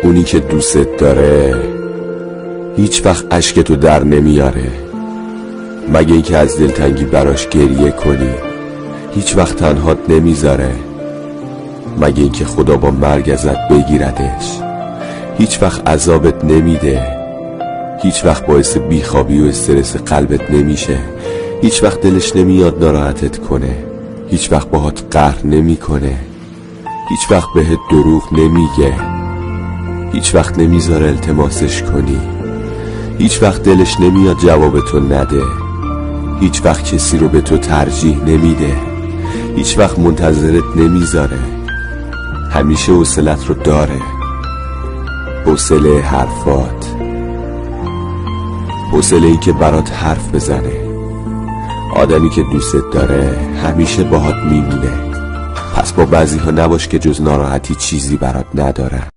اونی که دوست داره هیچ وقت اشک تو در نمیاره، مگه اینکه از دلتنگی براش گریه کنی. هیچ وقت تنهات نمیذاره، مگه اینکه خدا با مرگ ازت بگیردش. هیچ وقت عذابت نمیده، هیچ وقت باعث بیخوابی و استرس قلبت نمیشه. هیچ وقت دلش نمیاد ناراحتت کنه، هیچ وقت باهات قهر نمیکنه، هیچ وقت بهت دروغ نمیگه، هیچ وقت نمیذاره التماسش کنی، هیچ وقت دلش نمیاد جواب تو نده، هیچ وقت کسی رو به تو ترجیح نمیده، هیچ وقت منتظرت نمیذاره، همیشه حوصلت رو داره، حوصله حرفات، حوصله ای که برات حرف بزنه. آدمی که دوستت داره همیشه باهات میمونه. پس با بعضی ها نباش که جز ناراحتی چیزی برات نداره.